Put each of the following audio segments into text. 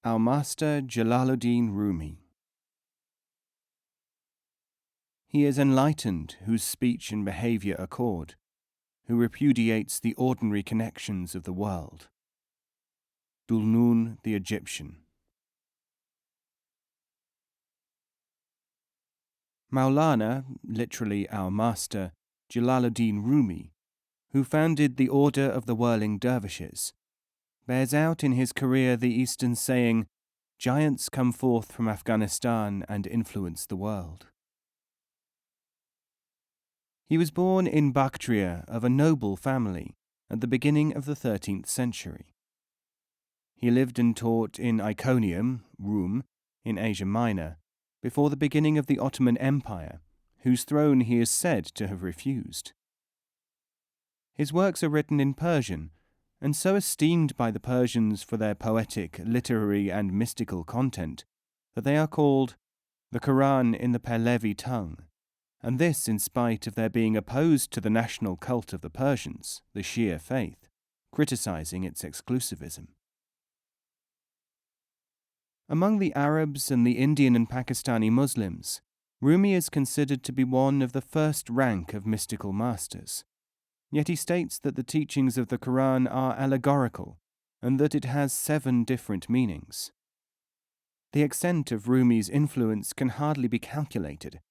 Our Master Jalaluddin Rumi. He is enlightened whose speech and behaviour accord, who repudiates the ordinary connections of the world. Dhul-Nun the Egyptian. Maulana, literally our master, Jalaluddin Rumi, who founded the Order of the Whirling Dervishes, bears out in his career the Eastern saying, "Giants come forth from Afghanistan and influence the world." He was born in Bactria of a noble family at the beginning of the 13th century. He lived and taught in Iconium, Rum, in Asia Minor, before the beginning of the Ottoman Empire, whose throne he is said to have refused. His works are written in Persian, and so esteemed by the Persians for their poetic, literary, and mystical content that they are called the Quran in the Pahlavi tongue, and this in spite of their being opposed to the national cult of the Persians, the Shia faith, criticizing its exclusivism. Among the Arabs and the Indian and Pakistani Muslims, Rumi is considered to be one of the first rank of mystical masters. Yet he states that the teachings of the Quran are allegorical and that it has 7 different meanings. The extent of Rumi's influence can hardly be calculated,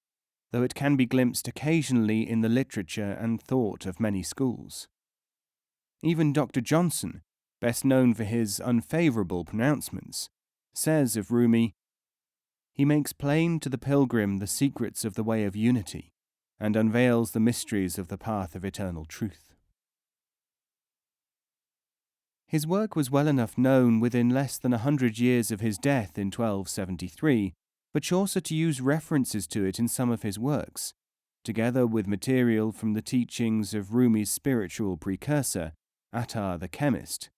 though it can be glimpsed occasionally in the literature and thought of many schools. Even Dr. Johnson, best known for his unfavourable pronouncements, says of Rumi, "He makes plain to the pilgrim the secrets of the way of unity, and unveils the mysteries of the path of eternal truth." His work was well enough known within less than 100 years of his death in 1273, for Chaucer to use references to it in some of his works, together with material from the teachings of Rumi's spiritual precursor, Attar the chemist,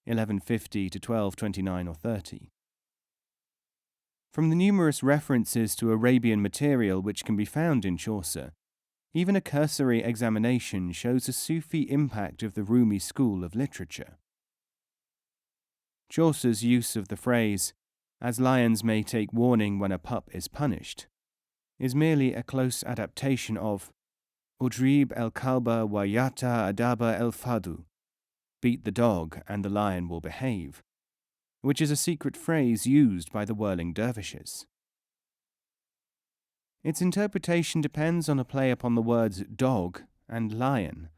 1150 to 1229 or 30. From the numerous references to Arabian material which can be found in Chaucer, even a cursory examination shows a Sufi impact of the Rumi school of literature. Chaucer's use of the phrase, "as lions may take warning when a pup is punished," is merely a close adaptation of Udrib el kalba wa yata adaba el fadu, beat the dog and the lion will behave, which is a secret phrase used by the whirling dervishes. Its interpretation depends on a play upon the words dog and lion.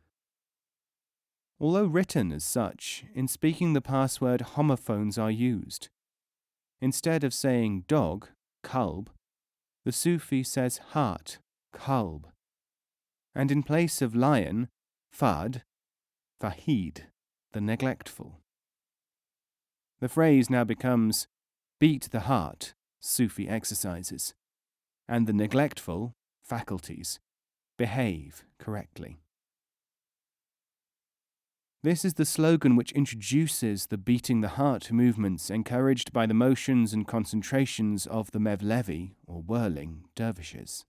Although written as such, in speaking the password homophones are used. Instead of saying dog, kalb, the Sufi says heart, kalb, and in place of lion, fad, fahid, the neglectful. The phrase now becomes beat the heart, Sufi exercises, and the neglectful, faculties, behave correctly. This is the slogan which introduces the beating the heart movements encouraged by the motions and concentrations of the Mevlevi, or whirling, dervishes.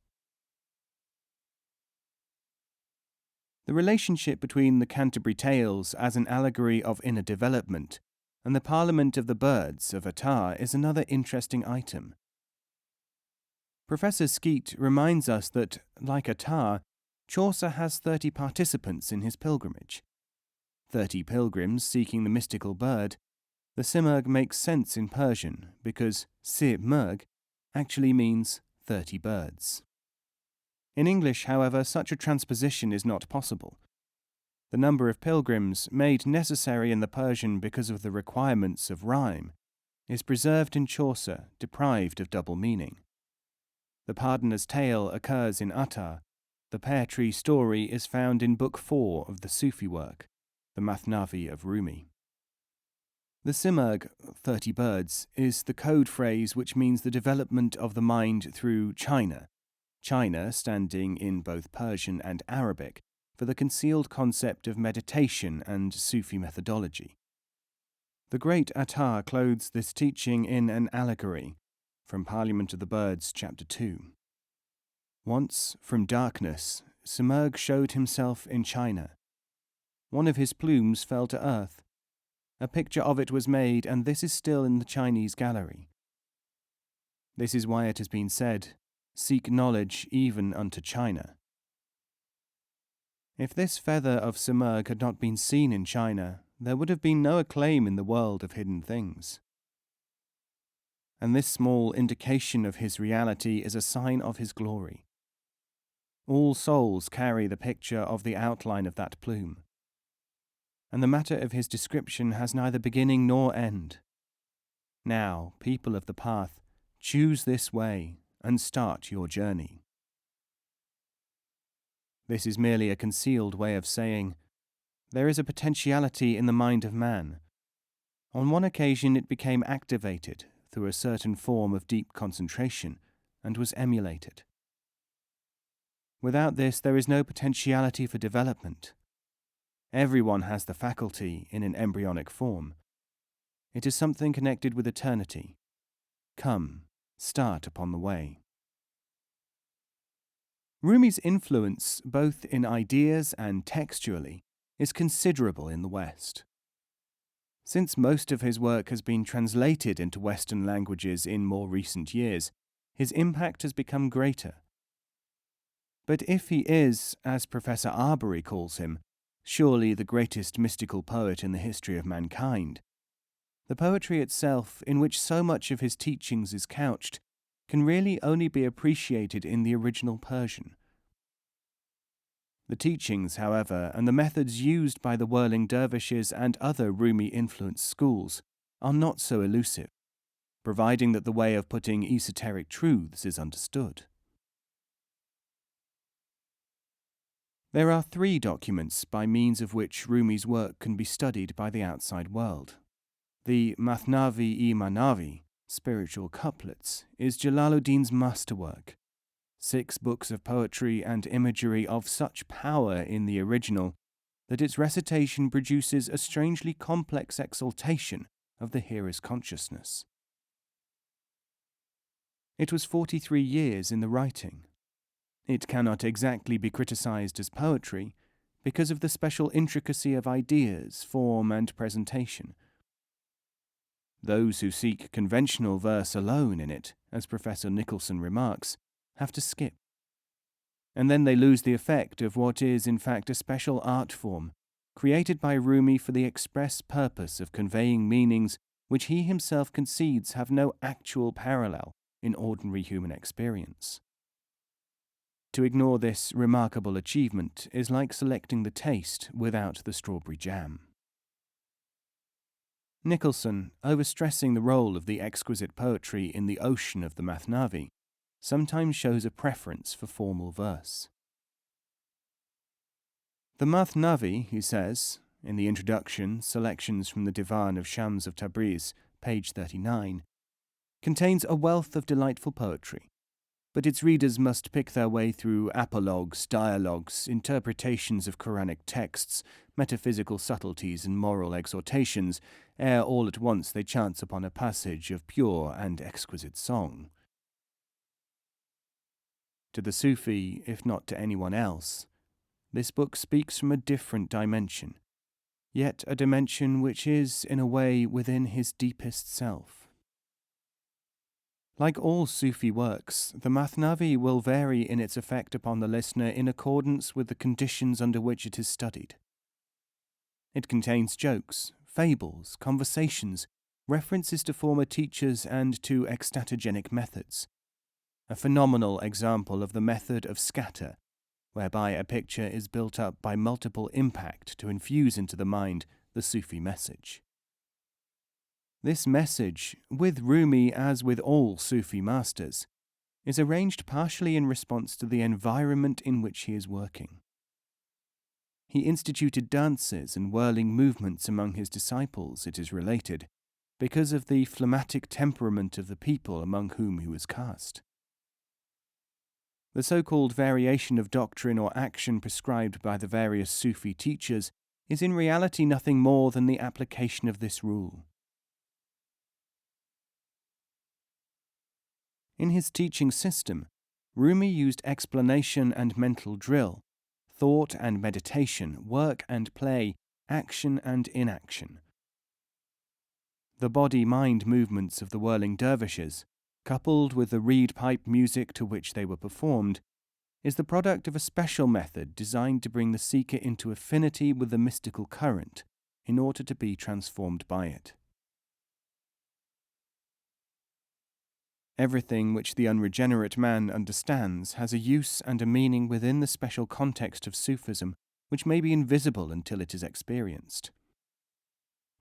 The relationship between the Canterbury Tales as an allegory of inner development and the Parliament of the Birds of Attar is another interesting item. Professor Skeet reminds us that, like Attar, Chaucer has 30 participants in his pilgrimage. 30 pilgrims seeking the mystical bird. The Simurgh makes sense in Persian because Simurgh actually means 30 birds. In English, however, such a transposition is not possible. The number of pilgrims, made necessary in the Persian because of the requirements of rhyme, is preserved in Chaucer, deprived of double meaning. The Pardoner's Tale occurs in Attar. The pear tree story is found in Book 4 of the Sufi work, the Mathnavi of Rumi. The Simurgh, 30 birds, is the code phrase which means the development of the mind through China, China standing in both Persian and Arabic for the concealed concept of meditation and Sufi methodology. The great Attar clothes this teaching in an allegory from Parliament of the Birds, Chapter 2. Once, from darkness, Simurgh showed himself in China. One of his plumes fell to earth, A picture of it was made, and this is still in the Chinese gallery. This is why it has been said, "Seek knowledge even unto China." If this feather of Simurgh had not been seen in China, there would have been no acclaim in the world of hidden things. And this small indication of his reality is a sign of his glory. All souls carry the picture of the outline of that plume. And the matter of his description has neither beginning nor end. Now, people of the path, choose this way and start your journey. This is merely a concealed way of saying, there is a potentiality in the mind of man. On one occasion it became activated through a certain form of deep concentration and was emulated. Without this, there is no potentiality for development. Everyone has the faculty in an embryonic form. It is something connected with eternity. Come, start upon the way. Rumi's influence, both in ideas and textually, is considerable in the West. Since most of his work has been translated into Western languages in more recent years, his impact has become greater. But if he is, as Professor Arbery calls him, surely the greatest mystical poet in the history of mankind, the poetry itself, in which so much of his teachings is couched, can really only be appreciated in the original Persian. The teachings, however, and the methods used by the whirling dervishes and other Rumi-influenced schools are not so elusive, providing that the way of putting esoteric truths is understood. There are 3 documents by means of which Rumi's work can be studied by the outside world. The Mathnavi-i Manavi, Spiritual Couplets, is Jalaluddin's masterwork. 6 books of poetry and imagery of such power in the original that its recitation produces a strangely complex exaltation of the hearer's consciousness. It was 43 years in the writing. It cannot exactly be criticized as poetry because of the special intricacy of ideas, form, and presentation. Those who seek conventional verse alone in it, as Professor Nicholson remarks, have to skip. And then they lose the effect of what is in fact a special art form, created by Rumi for the express purpose of conveying meanings which he himself concedes have no actual parallel in ordinary human experience. To ignore this remarkable achievement is like selecting the taste without the strawberry jam. Nicholson, overstressing the role of the exquisite poetry in the ocean of the Mathnavi, sometimes shows a preference for formal verse. The Mathnavi, he says, in the introduction, Selections from the Divan of Shams of Tabriz, page 39, contains a wealth of delightful poetry, but its readers must pick their way through apologues, dialogues, interpretations of Quranic texts, metaphysical subtleties and moral exhortations, ere all at once they chance upon a passage of pure and exquisite song. To the Sufi, if not to anyone else, this book speaks from a different dimension, yet a dimension which is, in a way, within his deepest self. Like all Sufi works, the Mathnavi will vary in its effect upon the listener in accordance with the conditions under which it is studied. It contains jokes, fables, conversations, references to former teachers and to ecstatogenic methods. A phenomenal example of the method of scatter, whereby a picture is built up by multiple impact to infuse into the mind the Sufi message. This message, with Rumi as with all Sufi masters, is arranged partially in response to the environment in which he is working. He instituted dances and whirling movements among his disciples, it is related, because of the phlegmatic temperament of the people among whom he was cast. The so-called variation of doctrine or action prescribed by the various Sufi teachers is in reality nothing more than the application of this rule. In his teaching system, Rumi used explanation and mental drill, thought and meditation, work and play, action and inaction. The body-mind movements of the whirling dervishes, coupled with the reed pipe music to which they were performed, is the product of a special method designed to bring the seeker into affinity with the mystical current in order to be transformed by it. Everything which the unregenerate man understands has a use and a meaning within the special context of Sufism which may be invisible until it is experienced.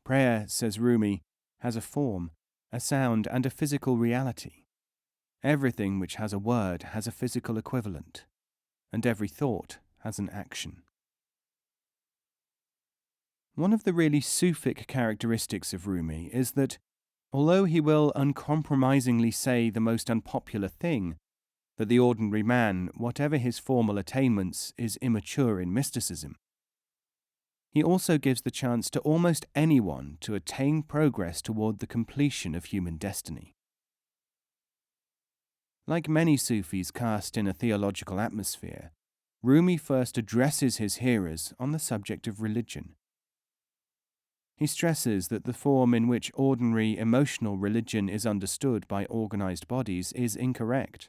Prayer, says Rumi, has a form, a sound, and a physical reality. Everything which has a word has a physical equivalent, and every thought has an action. One of the really Sufic characteristics of Rumi is that, although he will uncompromisingly say the most unpopular thing, that the ordinary man, whatever his formal attainments, is immature in mysticism, he also gives the chance to almost anyone to attain progress toward the completion of human destiny. Like many Sufis cast in a theological atmosphere, Rumi first addresses his hearers on the subject of religion. He stresses that the form in which ordinary emotional religion is understood by organized bodies is incorrect.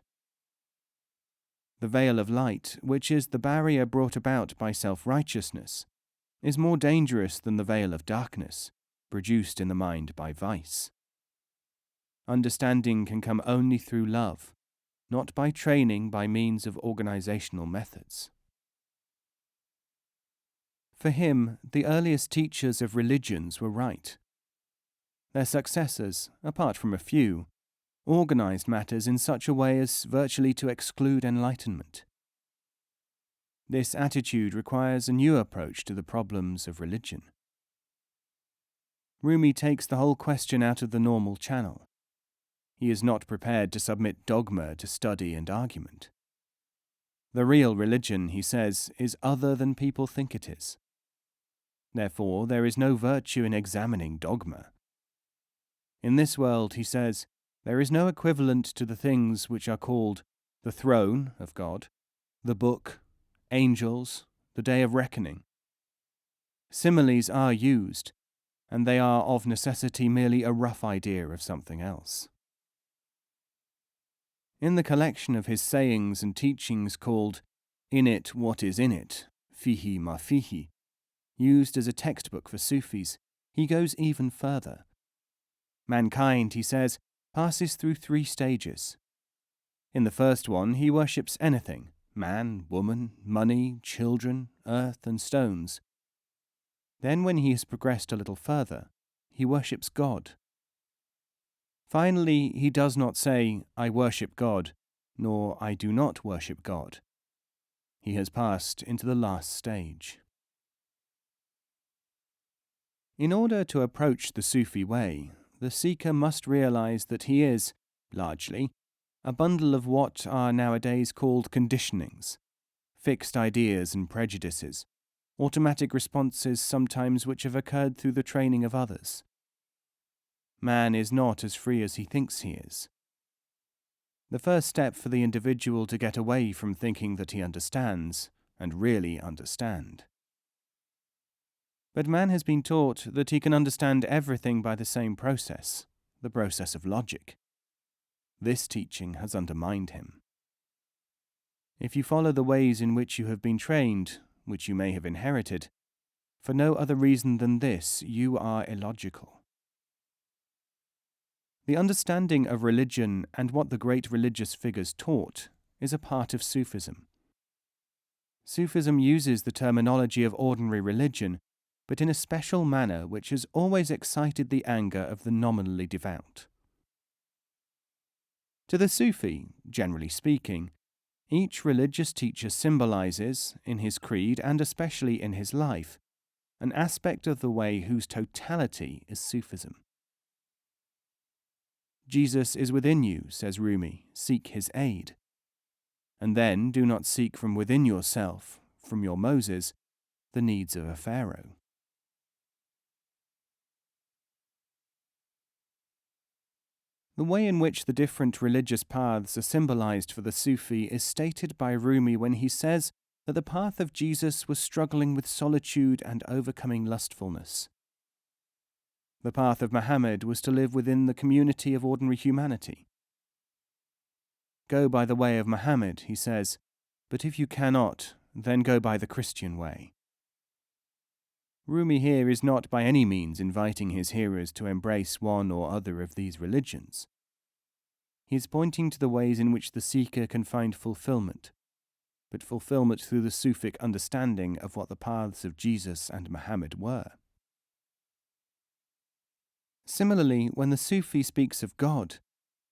The veil of light, which is the barrier brought about by self-righteousness, is more dangerous than the veil of darkness, produced in the mind by vice. Understanding can come only through love, not by training by means of organizational methods. For him, the earliest teachers of religions were right. Their successors, apart from a few, organized matters in such a way as virtually to exclude enlightenment. This attitude requires a new approach to the problems of religion. Rumi takes the whole question out of the normal channel. He is not prepared to submit dogma to study and argument. The real religion, he says, is other than people think it is. Therefore, there is no virtue in examining dogma. In this world, he says, there is no equivalent to the things which are called the throne of God, the book, angels, the day of reckoning. Similes are used, and they are of necessity merely a rough idea of something else. In the collection of his sayings and teachings called In It What Is In It, Fihi Ma Fihi, used as a textbook for Sufis, he goes even further. Mankind, he says, passes through 3 stages. In the first one, he worships anything, man, woman, money, children, earth, and stones. Then, when he has progressed a little further, he worships God. Finally, he does not say, I worship God, nor I do not worship God. He has passed into the last stage. In order to approach the Sufi way, the seeker must realize that he is, largely, a bundle of what are nowadays called conditionings, fixed ideas and prejudices, automatic responses sometimes which have occurred through the training of others. Man is not as free as he thinks he is. The first step for the individual to get away from thinking that he understands, and really understand. But man has been taught that he can understand everything by the same process, the process of logic. This teaching has undermined him. If you follow the ways in which you have been trained, which you may have inherited, for no other reason than this, you are illogical. The understanding of religion and what the great religious figures taught is a part of Sufism. Sufism uses the terminology of ordinary religion, but in a special manner which has always excited the anger of the nominally devout. To the Sufi, generally speaking, each religious teacher symbolizes, in his creed and especially in his life, an aspect of the way whose totality is Sufism. Jesus is within you, says Rumi, seek his aid. And then do not seek from within yourself, from your Moses, the needs of a Pharaoh. The way in which the different religious paths are symbolized for the Sufi is stated by Rumi when he says that the path of Jesus was struggling with solitude and overcoming lustfulness. The path of Muhammad was to live within the community of ordinary humanity. Go by the way of Muhammad, he says, but if you cannot, then go by the Christian way. Rumi here is not by any means inviting his hearers to embrace one or other of these religions. He is pointing to the ways in which the seeker can find fulfillment, but fulfillment through the Sufic understanding of what the paths of Jesus and Muhammad were. Similarly, when the Sufi speaks of God,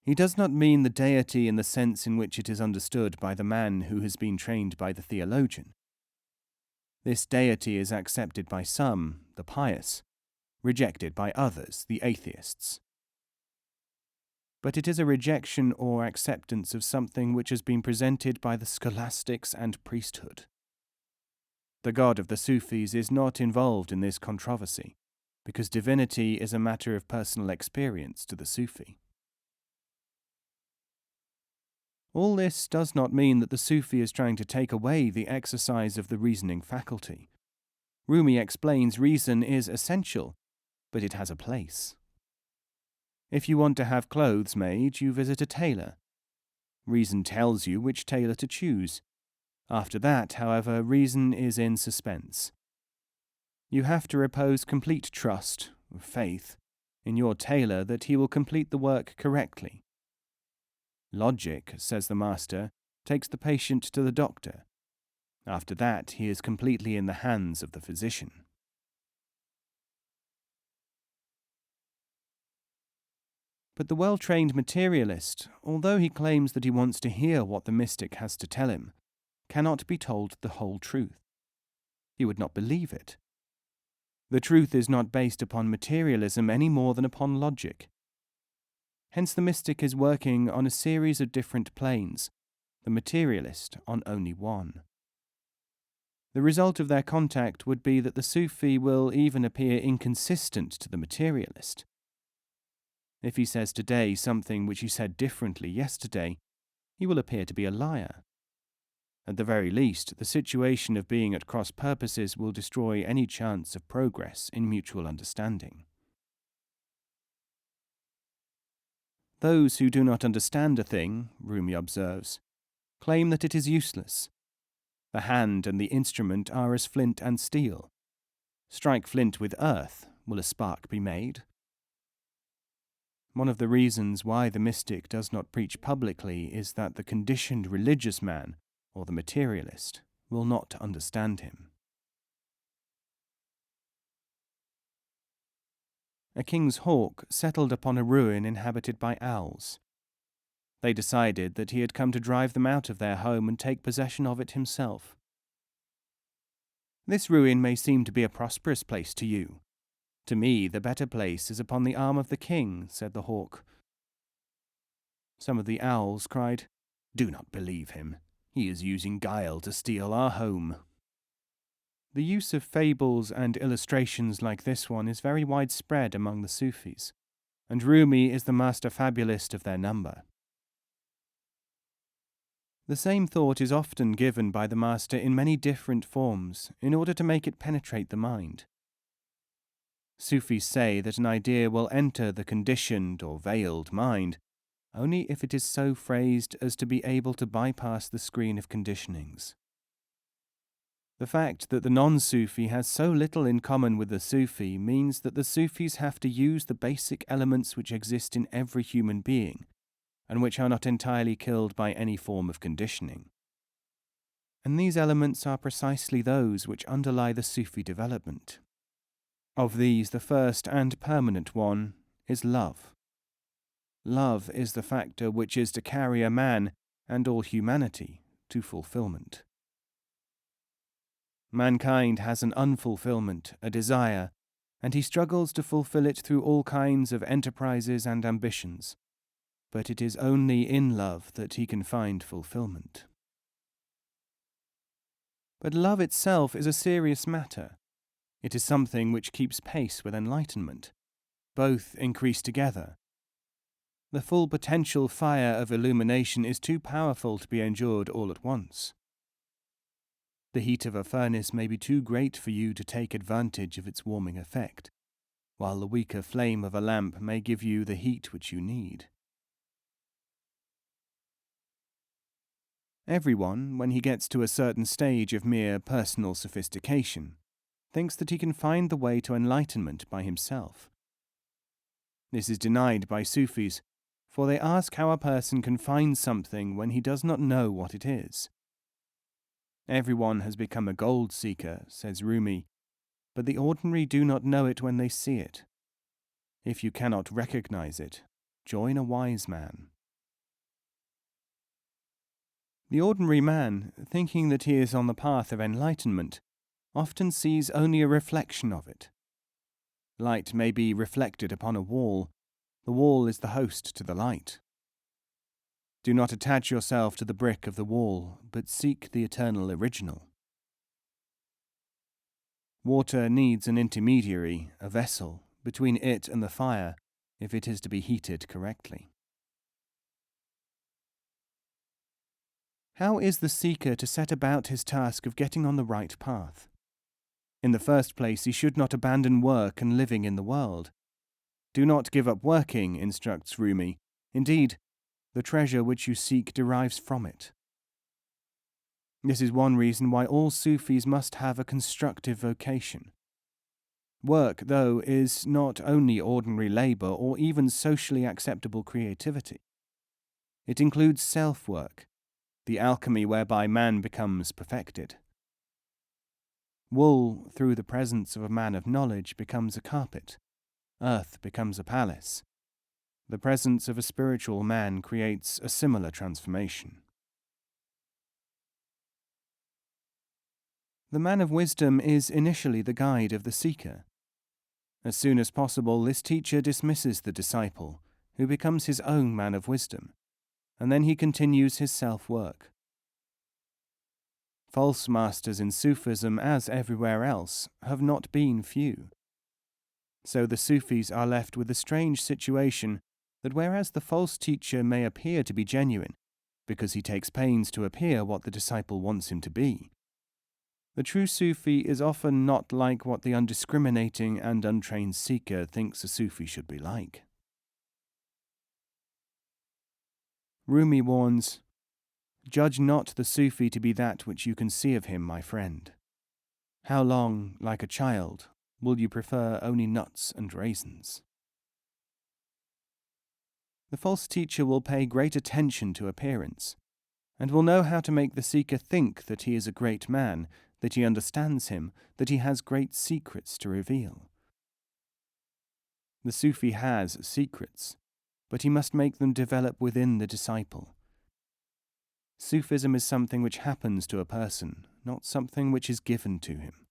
he does not mean the deity in the sense in which it is understood by the man who has been trained by the theologian. This deity is accepted by some, the pious, rejected by others, the atheists. But it is a rejection or acceptance of something which has been presented by the scholastics and priesthood. The God of the Sufis is not involved in this controversy, because divinity is a matter of personal experience to the Sufi. All this does not mean that the Sufi is trying to take away the exercise of the reasoning faculty. Rumi explains reason is essential, but it has a place. If you want to have clothes made, you visit a tailor. Reason tells you which tailor to choose. After that, however, reason is in suspense. You have to repose complete trust, faith, in your tailor that he will complete the work correctly. Logic, says the master, takes the patient to the doctor. After that, he is completely in the hands of the physician. But the well-trained materialist, although he claims that he wants to hear what the mystic has to tell him, cannot be told the whole truth. He would not believe it. The truth is not based upon materialism any more than upon logic. Hence the mystic is working on a series of different planes, the materialist on only one. The result of their contact would be that the Sufi will even appear inconsistent to the materialist. If he says today something which he said differently yesterday, he will appear to be a liar. At the very least, the situation of being at cross purposes will destroy any chance of progress in mutual understanding. Those who do not understand a thing, Rumi observes, claim that it is useless. The hand and the instrument are as flint and steel. Strike flint with earth, will a spark be made? One of the reasons why the mystic does not preach publicly is that the conditioned religious man, or the materialist, will not understand him. A king's hawk settled upon a ruin inhabited by owls. They decided that he had come to drive them out of their home and take possession of it himself. This ruin may seem to be a prosperous place to you. To me, the better place is upon the arm of the king, said the hawk. Some of the owls cried, "Do not believe him. He is using guile to steal our home." The use of fables and illustrations like this one is very widespread among the Sufis, and Rumi is the master fabulist of their number. The same thought is often given by the master in many different forms in order to make it penetrate the mind. Sufis say that an idea will enter the conditioned or veiled mind only if it is so phrased as to be able to bypass the screen of conditionings. The fact that the non-Sufi has so little in common with the Sufi means that the Sufis have to use the basic elements which exist in every human being, and which are not entirely killed by any form of conditioning. And these elements are precisely those which underlie the Sufi development. Of these, the first and permanent one is love. Love is the factor which is to carry a man and all humanity to fulfillment. Mankind has an unfulfillment, a desire, and he struggles to fulfill it through all kinds of enterprises and ambitions. But it is only in love that he can find fulfillment. But love itself is a serious matter. It is something which keeps pace with enlightenment. Both increase together. The full potential fire of illumination is too powerful to be endured all at once. The heat of a furnace may be too great for you to take advantage of its warming effect, while the weaker flame of a lamp may give you the heat which you need. Everyone, when he gets to a certain stage of mere personal sophistication, thinks that he can find the way to enlightenment by himself. This is denied by Sufis, for they ask how a person can find something when he does not know what it is. Everyone has become a gold seeker, says Rumi, but the ordinary do not know it when they see it. If you cannot recognize it, join a wise man. The ordinary man, thinking that he is on the path of enlightenment, often sees only a reflection of it. Light may be reflected upon a wall. The wall is the host to the light. Do not attach yourself to the brick of the wall, but seek the eternal original. Water needs an intermediary, a vessel, between it and the fire, if it is to be heated correctly. How is the seeker to set about his task of getting on the right path? In the first place, he should not abandon work and living in the world. Do not give up working, instructs Rumi. Indeed, the treasure which you seek derives from it. This is one reason why all Sufis must have a constructive vocation. Work, though, is not only ordinary labour or even socially acceptable creativity. It includes self-work, the alchemy whereby man becomes perfected. Wool, through the presence of a man of knowledge, becomes a carpet. Earth becomes a palace. The presence of a spiritual man creates a similar transformation. The man of wisdom is initially the guide of the seeker. As soon as possible, this teacher dismisses the disciple, who becomes his own man of wisdom, and then he continues his self-work. False masters in Sufism, as everywhere else, have not been few. So the Sufis are left with a strange situation that whereas the false teacher may appear to be genuine, because he takes pains to appear what the disciple wants him to be, the true Sufi is often not like what the undiscriminating and untrained seeker thinks a Sufi should be like. Rumi warns, "Judge not the Sufi to be that which you can see of him, my friend. How long, like a child, will you prefer only nuts and raisins?" The false teacher will pay great attention to appearance, and will know how to make the seeker think that he is a great man, that he understands him, that he has great secrets to reveal. The Sufi has secrets, but he must make them develop within the disciple. Sufism is something which happens to a person, not something which is given to him.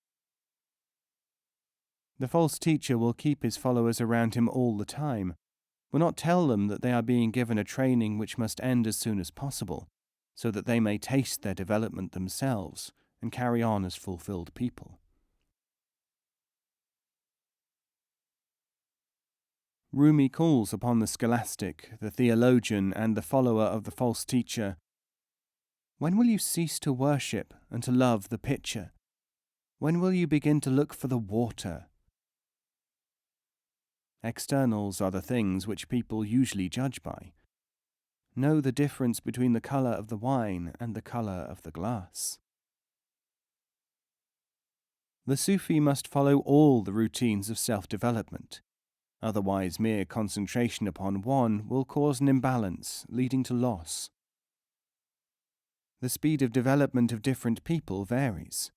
The false teacher will keep his followers around him all the time, will not tell them that they are being given a training which must end as soon as possible, so that they may taste their development themselves and carry on as fulfilled people. Rumi calls upon the scholastic, the theologian, and the follower of the false teacher. When will you cease to worship and to love the pitcher? When will you begin to look for the water? Externals are the things which people usually judge by. Know the difference between the colour of the wine and the colour of the glass. The Sufi must follow all the routines of self-development. Otherwise, mere concentration upon one will cause an imbalance, leading to loss. The speed of development of different people varies.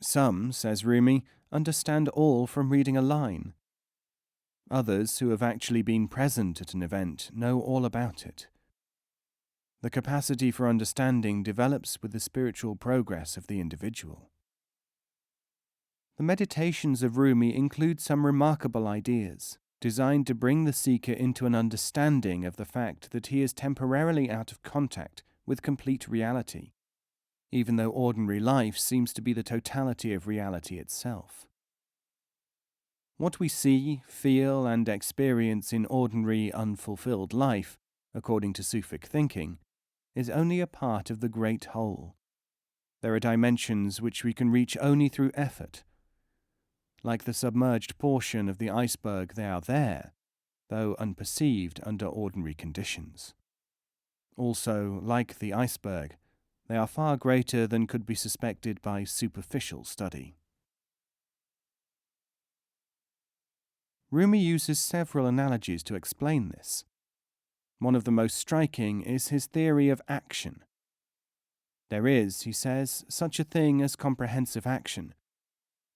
Some, says Rumi, understand all from reading a line. Others, who have actually been present at an event, know all about it. The capacity for understanding develops with the spiritual progress of the individual. The Meditations of Rumi include some remarkable ideas, designed to bring the seeker into an understanding of the fact that he is temporarily out of contact with complete reality, even though ordinary life seems to be the totality of reality itself. What we see, feel, and experience in ordinary, unfulfilled life, according to Sufic thinking, is only a part of the great whole. There are dimensions which we can reach only through effort. Like the submerged portion of the iceberg, they are there, though unperceived under ordinary conditions. Also, like the iceberg, they are far greater than could be suspected by superficial study. Rumi uses several analogies to explain this. One of the most striking is his theory of action. There is, he says, such a thing as comprehensive action,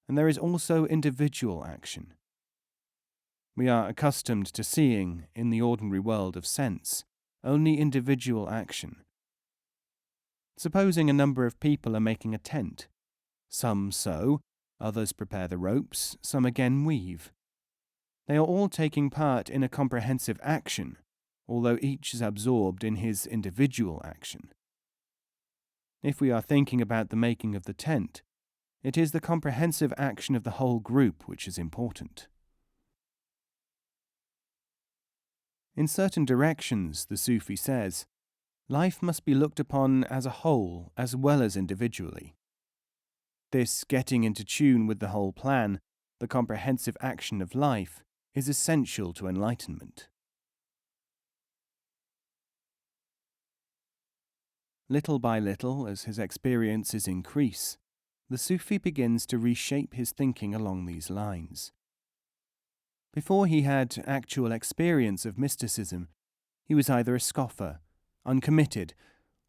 and there is also individual action. We are accustomed to seeing, in the ordinary world of sense, only individual action. Supposing a number of people are making a tent. Some sew, others prepare the ropes, some again weave. They are all taking part in a comprehensive action, although each is absorbed in his individual action. If we are thinking about the making of the tent, it is the comprehensive action of the whole group which is important. In certain directions, the Sufi says, life must be looked upon as a whole as well as individually. This getting into tune with the whole plan, the comprehensive action of life, is essential to enlightenment. Little by little, as his experiences increase, the Sufi begins to reshape his thinking along these lines. Before he had actual experience of mysticism, he was either a scoffer, uncommitted,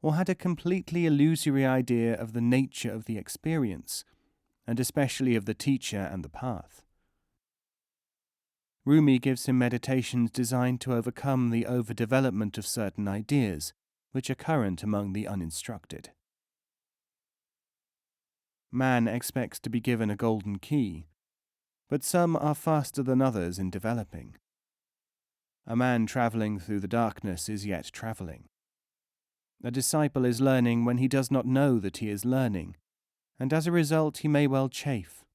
or had a completely illusory idea of the nature of the experience, and especially of the teacher and the path. Rumi gives him meditations designed to overcome the overdevelopment of certain ideas, which are current among the uninstructed. Man expects to be given a golden key, but some are faster than others in developing. A man travelling through the darkness is yet travelling. A disciple is learning when he does not know that he is learning, and as a result he may well chafe.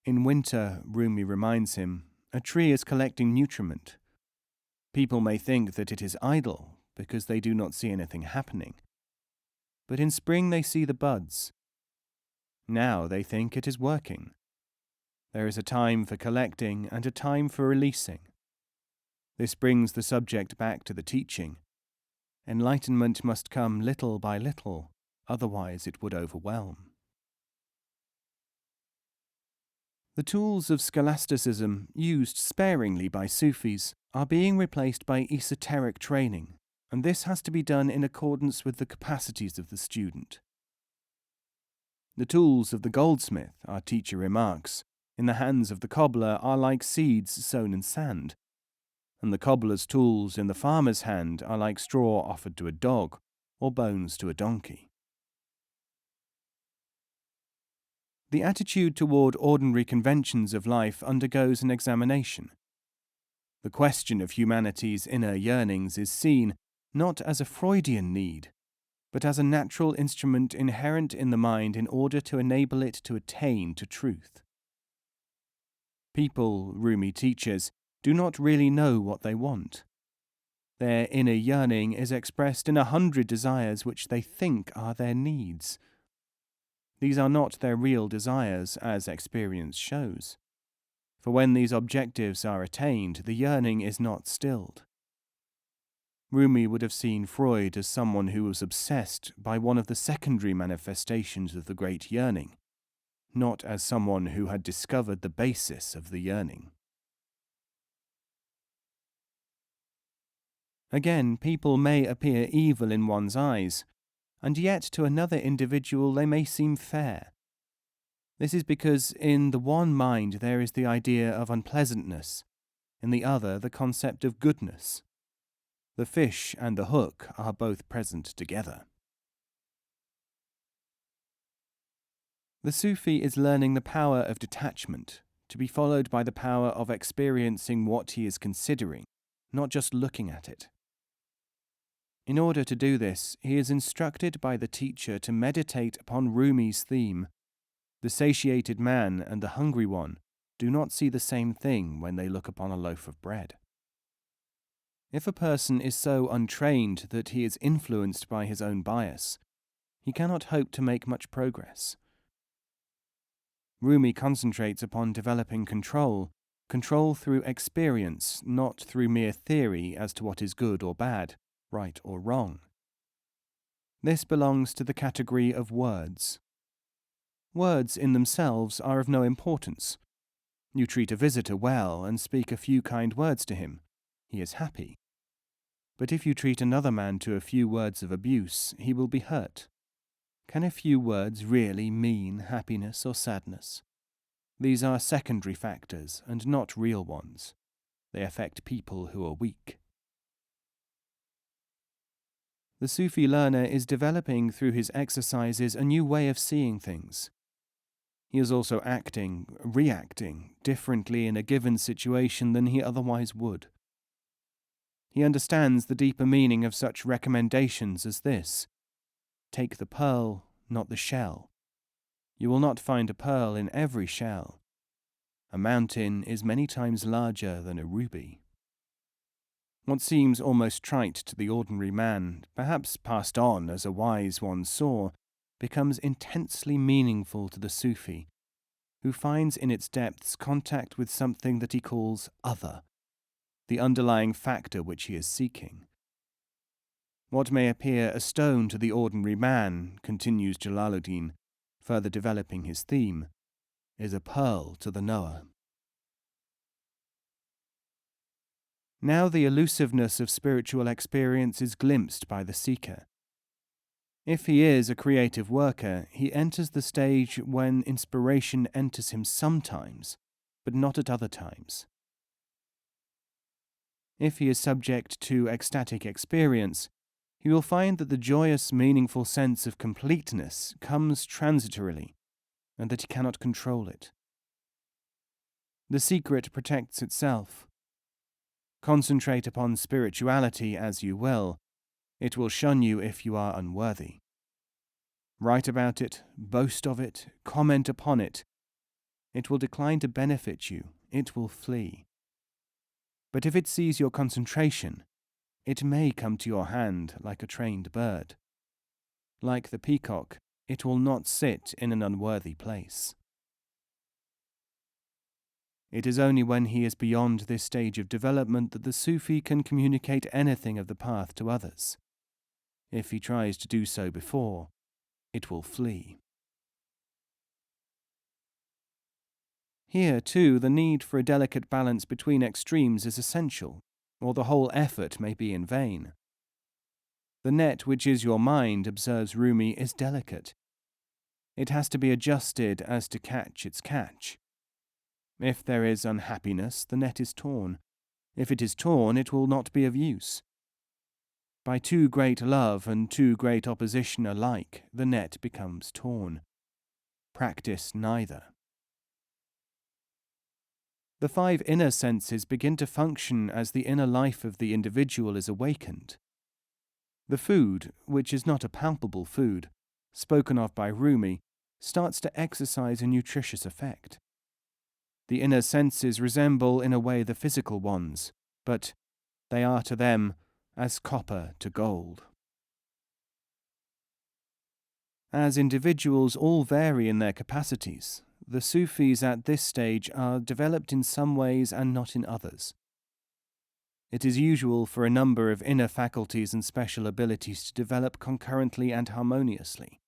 In winter, Rumi reminds him, a tree is collecting nutriment. People may think that it is idle because they do not see anything happening. But in spring they see the buds. Now they think it is working. There is a time for collecting and a time for releasing. This brings the subject back to the teaching. Enlightenment must come little by little, otherwise it would overwhelm. The tools of scholasticism, used sparingly by Sufis, are being replaced by esoteric training, and this has to be done in accordance with the capacities of the student. The tools of the goldsmith, our teacher remarks, in the hands of the cobbler are like seeds sown in sand, and the cobbler's tools in the farmer's hand are like straw offered to a dog, or bones to a donkey. The attitude toward ordinary conventions of life undergoes an examination. The question of humanity's inner yearnings is seen not as a Freudian need, but as a natural instrument inherent in the mind in order to enable it to attain to truth. People, Rumi teaches, do not really know what they want. Their inner yearning is expressed in 100 desires which they think are their needs. These are not their real desires, as experience shows. For when these objectives are attained, the yearning is not stilled. Rumi would have seen Freud as someone who was obsessed by one of the secondary manifestations of the great yearning, not as someone who had discovered the basis of the yearning. Again, people may appear evil in one's eyes, and yet to another individual they may seem fair. This is because in the one mind there is the idea of unpleasantness, in the other the concept of goodness. The fish and the hook are both present together. The Sufi is learning the power of detachment, to be followed by the power of experiencing what he is considering, not just looking at it. In order to do this, he is instructed by the teacher to meditate upon Rumi's theme. The satiated man and the hungry one do not see the same thing when they look upon a loaf of bread. If a person is so untrained that he is influenced by his own bias, he cannot hope to make much progress. Rumi concentrates upon developing control through experience, not through mere theory as to what is good or bad, right or wrong. This belongs to the category of words. Words in themselves are of no importance. You treat a visitor well and speak a few kind words to him. He is happy. But if you treat another man to a few words of abuse, he will be hurt. Can a few words really mean happiness or sadness? These are secondary factors and not real ones. They affect people who are weak. The Sufi learner is developing through his exercises a new way of seeing things. He is also reacting differently in a given situation than he otherwise would. He understands the deeper meaning of such recommendations as this: take the pearl, not the shell. You will not find a pearl in every shell. A mountain is many times larger than a ruby. What seems almost trite to the ordinary man, perhaps passed on as a wise one saw, becomes intensely meaningful to the Sufi, who finds in its depths contact with something that he calls other, the underlying factor which he is seeking. What may appear a stone to the ordinary man, continues Jalaluddin, further developing his theme, is a pearl to the knower. Now the elusiveness of spiritual experience is glimpsed by the seeker. If he is a creative worker, he enters the stage when inspiration enters him sometimes, but not at other times. If he is subject to ecstatic experience, he will find that the joyous, meaningful sense of completeness comes transitorily, and that he cannot control it. The secret protects itself. Concentrate upon spirituality as you will, it will shun you if you are unworthy. Write about it, boast of it, comment upon it. It will decline to benefit you, it will flee. But if it sees your concentration, it may come to your hand like a trained bird. Like the peacock, it will not sit in an unworthy place. It is only when he is beyond this stage of development that the Sufi can communicate anything of the path to others. If he tries to do so before, it will flee. Here, too, the need for a delicate balance between extremes is essential, or the whole effort may be in vain. The net which is your mind, observes Rumi, is delicate. It has to be adjusted as to catch its catch. If there is unhappiness, the net is torn. If it is torn, it will not be of use. By too great love and too great opposition alike, the net becomes torn. Practice neither. The 5 inner senses begin to function as the inner life of the individual is awakened. The food, which is not a palpable food, spoken of by Rumi, starts to exercise a nutritious effect. The inner senses resemble in a way the physical ones, but they are to them as copper to gold. As individuals all vary in their capacities, the Sufis at this stage are developed in some ways and not in others. It is usual for a number of inner faculties and special abilities to develop concurrently and harmoniously.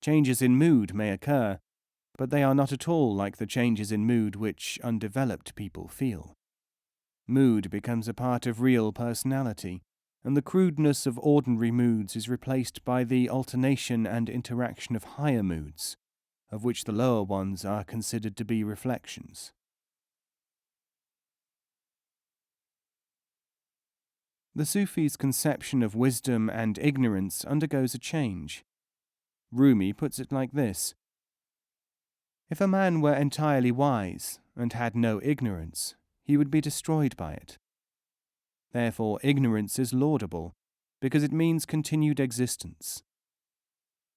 Changes in mood may occur, but they are not at all like the changes in mood which undeveloped people feel. Mood becomes a part of real personality, and the crudeness of ordinary moods is replaced by the alternation and interaction of higher moods, of which the lower ones are considered to be reflections. The Sufi's conception of wisdom and ignorance undergoes a change. Rumi puts it like this: if a man were entirely wise and had no ignorance, he would be destroyed by it. Therefore, ignorance is laudable, because it means continued existence.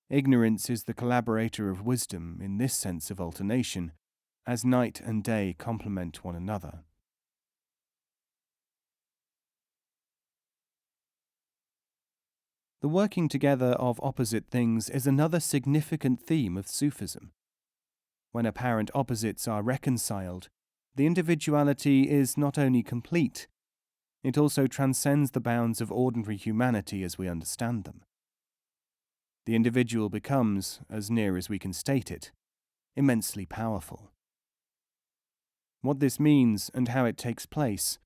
Ignorance is the collaborator of wisdom in this sense of alternation, as night and day complement one another. The working together of opposite things is another significant theme of Sufism. When apparent opposites are reconciled, the individuality is not only complete, it also transcends the bounds of ordinary humanity as we understand them. The individual becomes, as near as we can state it, immensely powerful. What this means and how it takes place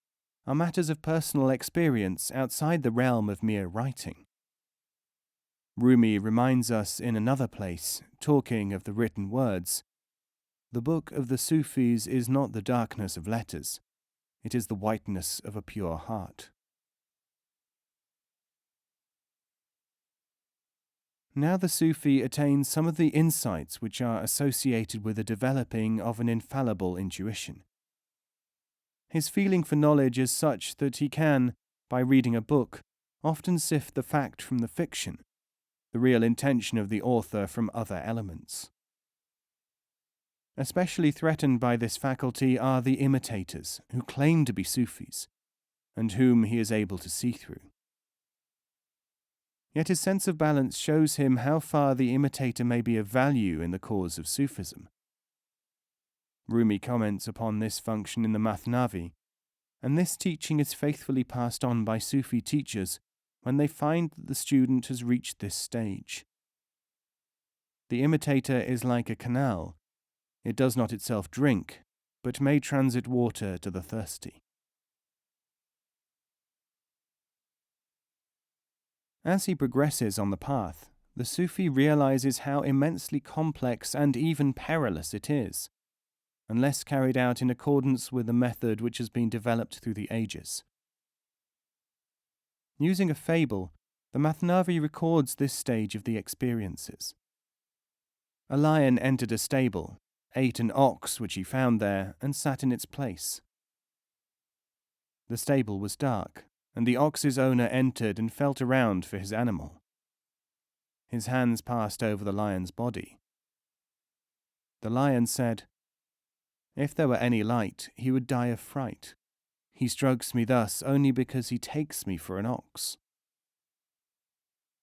are matters of personal experience outside the realm of mere writing. Rumi reminds us in another place, talking of the written words, "The book of the Sufis is not the darkness of letters, it is the whiteness of a pure heart." Now the Sufi attains some of the insights which are associated with the developing of an infallible intuition. His feeling for knowledge is such that he can, by reading a book, often sift the fact from the fiction, the real intention of the author from other elements. Especially threatened by this faculty are the imitators, who claim to be Sufis, and whom he is able to see through. Yet his sense of balance shows him how far the imitator may be of value in the cause of Sufism. Rumi comments upon this function in the Mathnavi, and this teaching is faithfully passed on by Sufi teachers when they find that the student has reached this stage. The imitator is like a canal. It does not itself drink, but may transit water to the thirsty. As he progresses on the path, the Sufi realizes how immensely complex and even perilous it is, unless carried out in accordance with the method which has been developed through the ages. Using a fable, the Mathnavi records this stage of the experiences. A lion entered a stable, ate an ox which he found there, and sat in its place. The stable was dark, and the ox's owner entered and felt around for his animal. His hands passed over the lion's body. The lion said, "If there were any light, he would die of fright. He strokes me thus only because he takes me for an ox."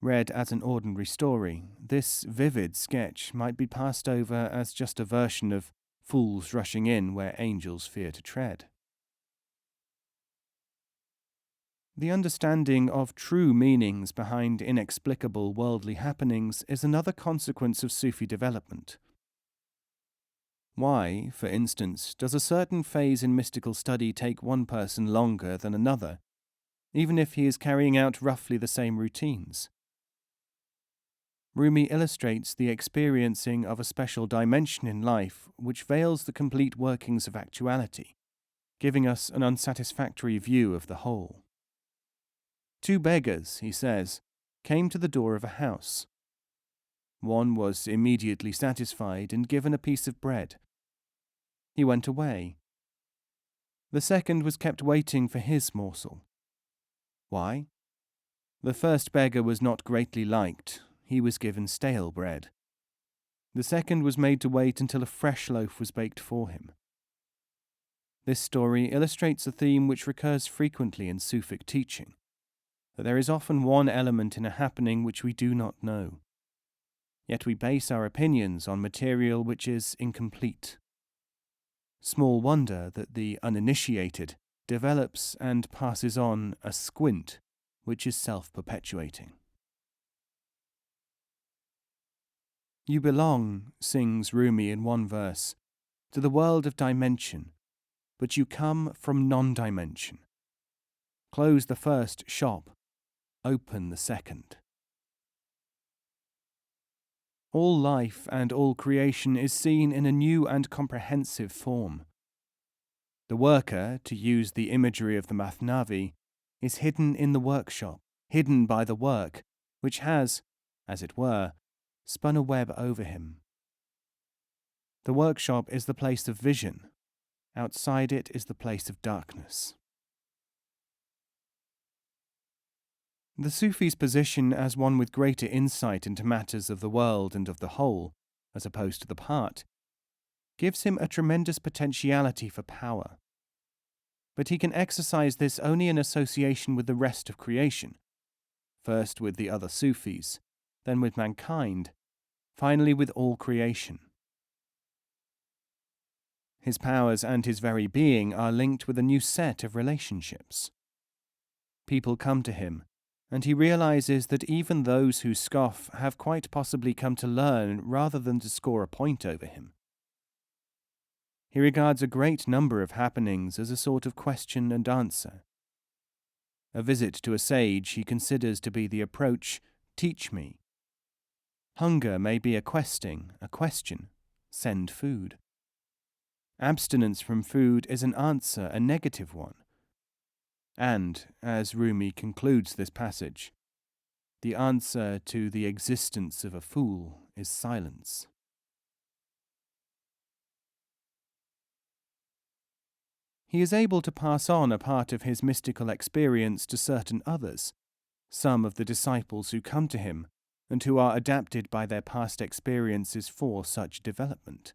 Read as an ordinary story, this vivid sketch might be passed over as just a version of fools rushing in where angels fear to tread. The understanding of true meanings behind inexplicable worldly happenings is another consequence of Sufi development. Why, for instance, does a certain phase in mystical study take one person longer than another, even if he is carrying out roughly the same routines? Rumi illustrates the experiencing of a special dimension in life which veils the complete workings of actuality, giving us an unsatisfactory view of the whole. Two beggars, he says, came to the door of a house. One was immediately satisfied and given a piece of bread. He went away. The second was kept waiting for his morsel. Why? The first beggar was not greatly liked. He was given stale bread. The second was made to wait until a fresh loaf was baked for him. This story illustrates a theme which recurs frequently in Sufic teaching, that there is often one element in a happening which we do not know. Yet we base our opinions on material which is incomplete. Small wonder that the uninitiated develops and passes on a squint which is self-perpetuating. "You belong," sings Rumi in one verse, "to the world of dimension, but you come from non-dimension. Close the first shop, open the second." All life and all creation is seen in a new and comprehensive form. The worker, to use the imagery of the Mathnavi, is hidden in the workshop, hidden by the work, which has, as it were, spun a web over him. The workshop is the place of vision. Outside it is the place of darkness. The Sufi's position as one with greater insight into matters of the world and of the whole, as opposed to the part, gives him a tremendous potentiality for power. But he can exercise this only in association with the rest of creation, first with the other Sufis, then with mankind, finally with all creation. His powers and his very being are linked with a new set of relationships. People come to him, and he realizes that even those who scoff have quite possibly come to learn rather than to score a point over him. He regards a great number of happenings as a sort of question and answer. A visit to a sage he considers to be the approach, teach me. Hunger may be a question, send food. Abstinence from food is an answer, a negative one. And, as Rumi concludes this passage, the answer to the existence of a fool is silence. He is able to pass on a part of his mystical experience to certain others, some of the disciples who come to him, and who are adapted by their past experiences for such development.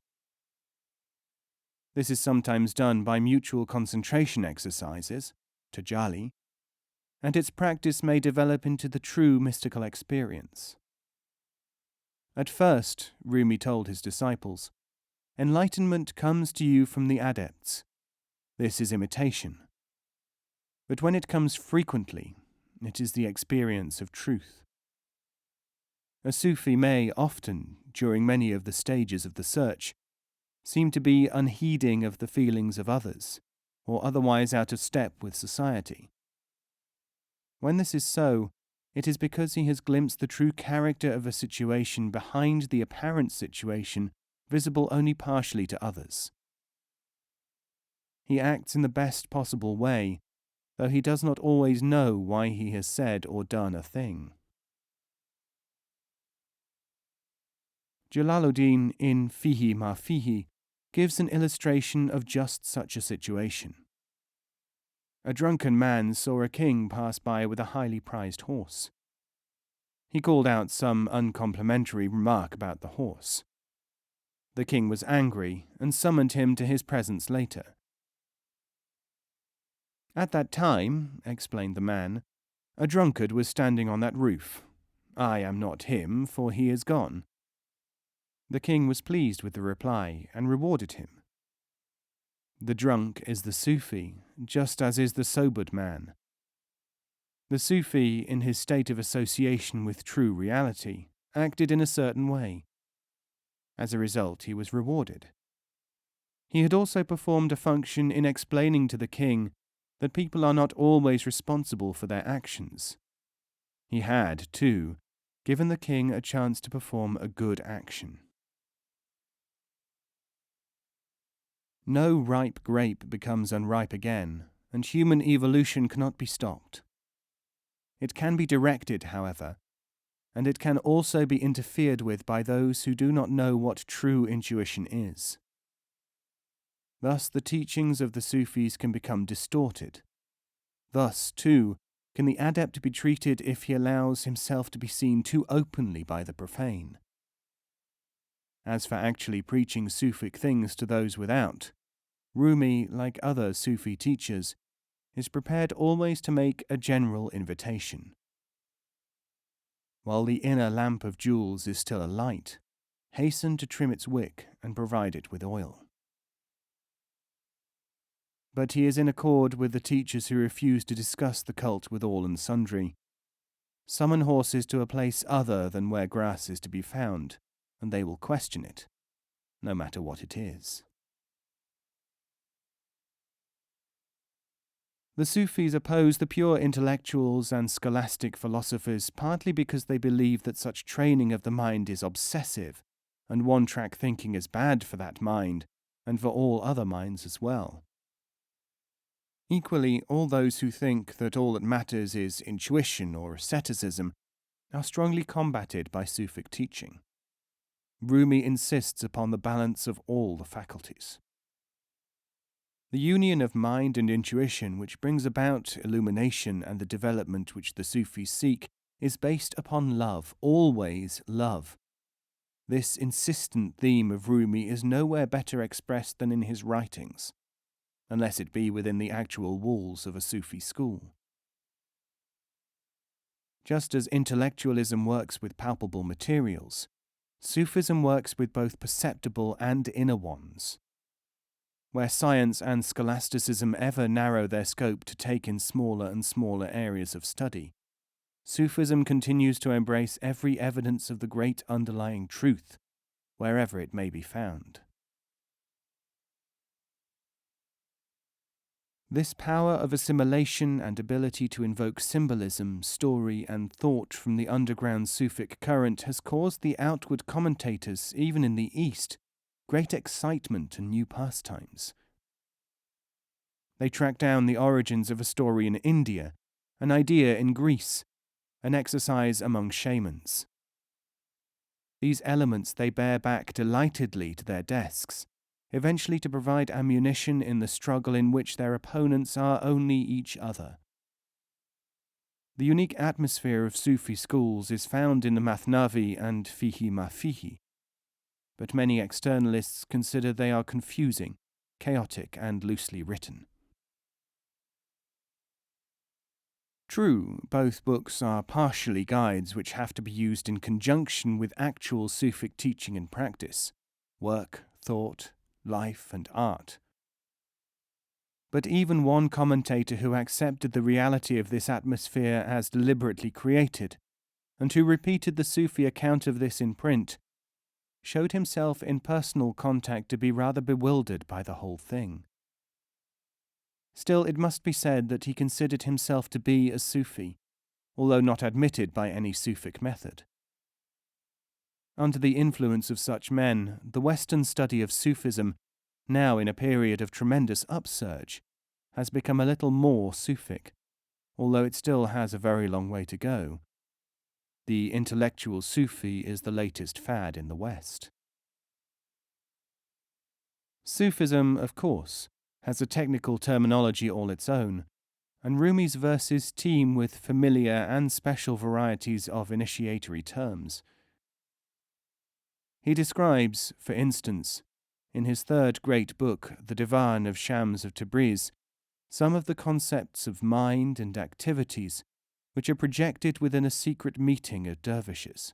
This is sometimes done by mutual concentration exercises, tajali, and its practice may develop into the true mystical experience. At first, Rumi told his disciples, enlightenment comes to you from the adepts. This is imitation. But when it comes frequently, it is the experience of truth. A Sufi may often, during many of the stages of the search, seem to be unheeding of the feelings of others, or otherwise out of step with society. When this is so, it is because he has glimpsed the true character of a situation behind the apparent situation visible only partially to others. He acts in the best possible way, though he does not always know why he has said or done a thing. Jalaluddin in Fihi ma Fihi gives an illustration of just such a situation. A drunken man saw a king pass by with a highly prized horse. He called out some uncomplimentary remark about the horse. The king was angry and summoned him to his presence later. At that time, explained the man, a drunkard was standing on that roof. I am not him, for he is gone. The king was pleased with the reply and rewarded him. The drunk is the Sufi, just as is the sobered man. The Sufi, in his state of association with true reality, acted in a certain way. As a result, he was rewarded. He had also performed a function in explaining to the king that people are not always responsible for their actions. He had, too, given the king a chance to perform a good action. No ripe grape becomes unripe again, and human evolution cannot be stopped. It can be directed, however, and it can also be interfered with by those who do not know what true intuition is. Thus the teachings of the Sufis can become distorted. Thus, too, can the adept be treated if he allows himself to be seen too openly by the profane. As for actually preaching Sufic things to those without, Rumi, like other Sufi teachers, is prepared always to make a general invitation. While the inner lamp of jewels is still alight, hasten to trim its wick and provide it with oil. But he is in accord with the teachers who refuse to discuss the cult with all and sundry. Summon horses to a place other than where grass is to be found, and they will question it, no matter what it is. The Sufis oppose the pure intellectuals and scholastic philosophers partly because they believe that such training of the mind is obsessive, and one-track thinking is bad for that mind, and for all other minds as well. Equally, all those who think that all that matters is intuition or asceticism are strongly combated by Sufic teaching. Rumi insists upon the balance of all the faculties. The union of mind and intuition which brings about illumination and the development which the Sufis seek is based upon love, always love. This insistent theme of Rumi is nowhere better expressed than in his writings, unless it be within the actual walls of a Sufi school. Just as intellectualism works with palpable materials, Sufism works with both perceptible and inner ones. Where science and scholasticism ever narrow their scope to take in smaller and smaller areas of study, Sufism continues to embrace every evidence of the great underlying truth, wherever it may be found. This power of assimilation and ability to invoke symbolism, story, and thought from the underground Sufic current has caused the outward commentators, even in the East, great excitement and new pastimes. They track down the origins of a story in India, an idea in Greece, an exercise among shamans. These elements they bear back delightedly to their desks, eventually to provide ammunition in the struggle in which their opponents are only each other. The unique atmosphere of Sufi schools is found in the Mathnavi and Fihi ma Fihi, but many externalists consider they are confusing, chaotic, and loosely written. True, both books are partially guides which have to be used in conjunction with actual Sufic teaching and practice, work, thought, life, and art. But even one commentator who accepted the reality of this atmosphere as deliberately created, and who repeated the Sufi account of this in print, showed himself in personal contact to be rather bewildered by the whole thing. Still, it must be said that he considered himself to be a Sufi, although not admitted by any Sufic method. Under the influence of such men, the Western study of Sufism, now in a period of tremendous upsurge, has become a little more Sufic, although it still has a very long way to go. The intellectual Sufi is the latest fad in the West. Sufism, of course, has a technical terminology all its own, and Rumi's verses teem with familiar and special varieties of initiatory terms. He describes, for instance, in his third great book, the Divan of Shams of Tabriz, some of the concepts of mind and activities which are projected within a secret meeting of dervishes.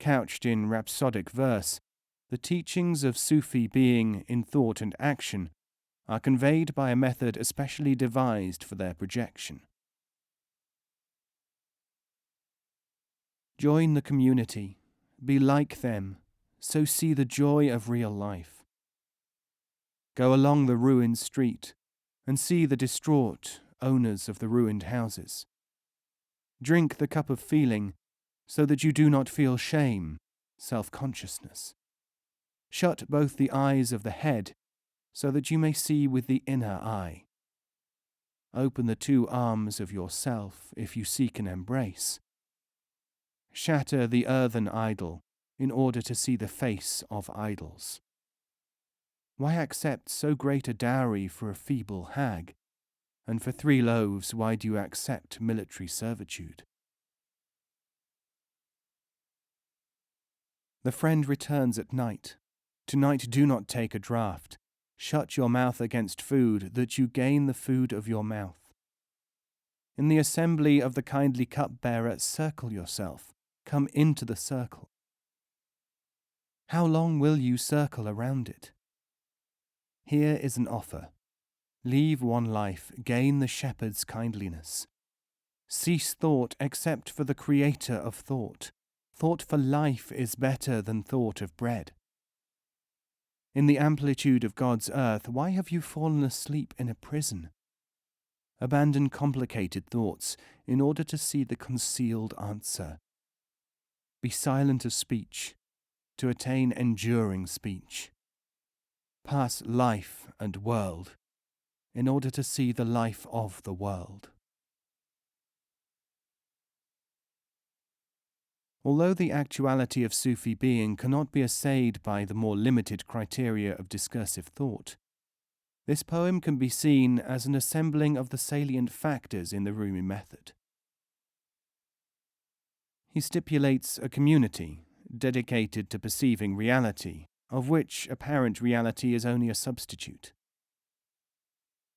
Couched in rhapsodic verse, the teachings of Sufi being in thought and action are conveyed by a method especially devised for their projection. Join the community, be like them, so see the joy of real life. Go along the ruined street and see the distraught owners of the ruined houses. Drink the cup of feeling so that you do not feel shame, self-consciousness. Shut both the eyes of the head so that you may see with the inner eye. Open the two arms of yourself if you seek an embrace. Shatter the earthen idol in order to see the face of idols. Why accept so great a dowry for a feeble hag? And for 3 loaves, why do you accept military servitude? The friend returns at night. Tonight do not take a draught. Shut your mouth against food, that you gain the food of your mouth. In the assembly of the kindly cup-bearer, circle yourself. Come into the circle. How long will you circle around it? Here is an offer. Leave one life, gain the shepherd's kindliness. Cease thought except for the creator of thought. Thought for life is better than thought of bread. In the amplitude of God's earth, why have you fallen asleep in a prison? Abandon complicated thoughts in order to see the concealed answer. Be silent of speech to attain enduring speech. Pass life and world in order to see the life of the world. Although the actuality of Sufi being cannot be assayed by the more limited criteria of discursive thought, this poem can be seen as an assembling of the salient factors in the Rumi method. He stipulates a community dedicated to perceiving reality, of which apparent reality is only a substitute.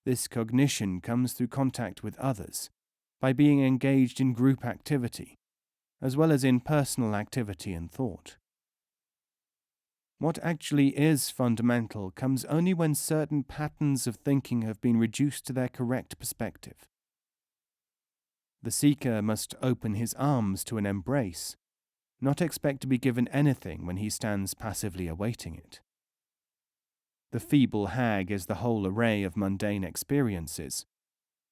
This cognition comes through contact with others, by being engaged in group activity, as well as in personal activity and thought. What actually is fundamental comes only when certain patterns of thinking have been reduced to their correct perspective. The seeker must open his arms to an embrace, not expect to be given anything when he stands passively awaiting it. The feeble hag is the whole array of mundane experiences,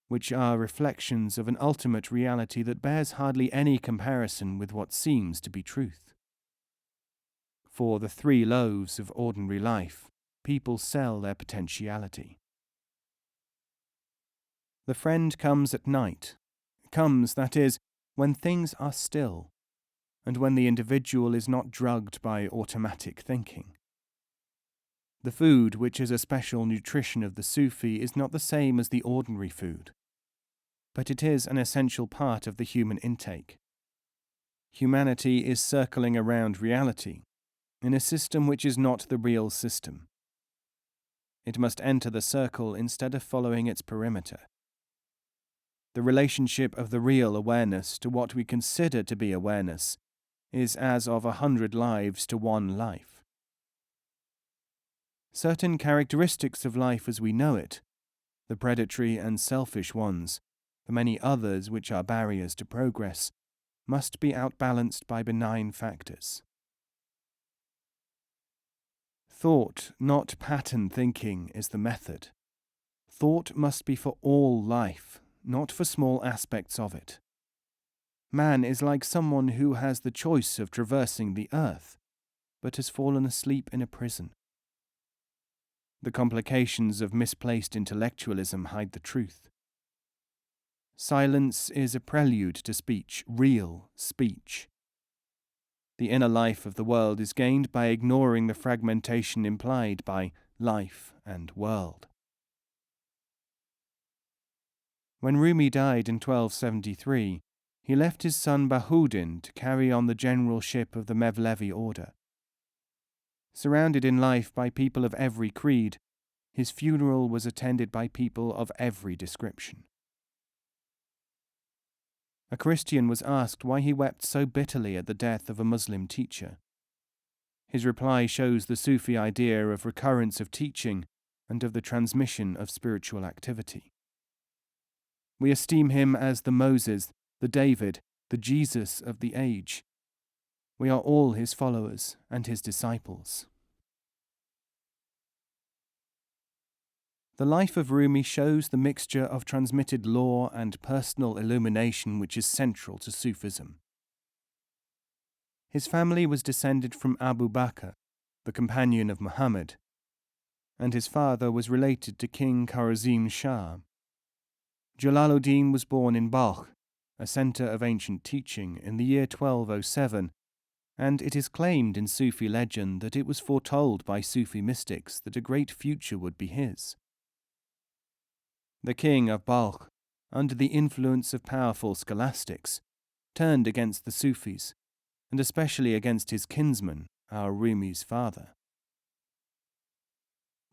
which are reflections of an ultimate reality that bears hardly any comparison with what seems to be truth. For the 3 loaves of ordinary life, people sell their potentiality. The friend comes at night, comes, that is, when things are still, and when the individual is not drugged by automatic thinking. The food, which is a special nutrition of the Sufi, is not the same as the ordinary food, but it is an essential part of the human intake. Humanity is circling around reality, in a system which is not the real system. It must enter the circle instead of following its perimeter. The relationship of the real awareness to what we consider to be awareness is as of 100 lives to 1 life. Certain characteristics of life as we know it, the predatory and selfish ones, the many others which are barriers to progress, must be outbalanced by benign factors. Thought, not pattern thinking, is the method. Thought must be for all life, not for small aspects of it. Man is like someone who has the choice of traversing the earth, but has fallen asleep in a prison. The complications of misplaced intellectualism hide the truth. Silence is a prelude to speech, real speech. The inner life of the world is gained by ignoring the fragmentation implied by life and world. When Rumi died in 1273, he left his son Bahudin to carry on the generalship of the Mevlevi order. Surrounded in life by people of every creed, his funeral was attended by people of every description. A Christian was asked why he wept so bitterly at the death of a Muslim teacher. His reply shows the Sufi idea of recurrence of teaching and of the transmission of spiritual activity. We esteem him as the Moses, the David, the Jesus of the age. We are all his followers and his disciples. The Life of Rumi shows the mixture of transmitted law and personal illumination which is central to Sufism. His family was descended from Abu Bakr, the companion of Muhammad, and his father was related to King Kharazim Shah. Jalaluddin was born in Balkh, a centre of ancient teaching, in the year 1207, and it is claimed in Sufi legend that it was foretold by Sufi mystics that a great future would be his. The king of Balkh, under the influence of powerful scholastics, turned against the Sufis, and especially against his kinsman, our Rumi's father.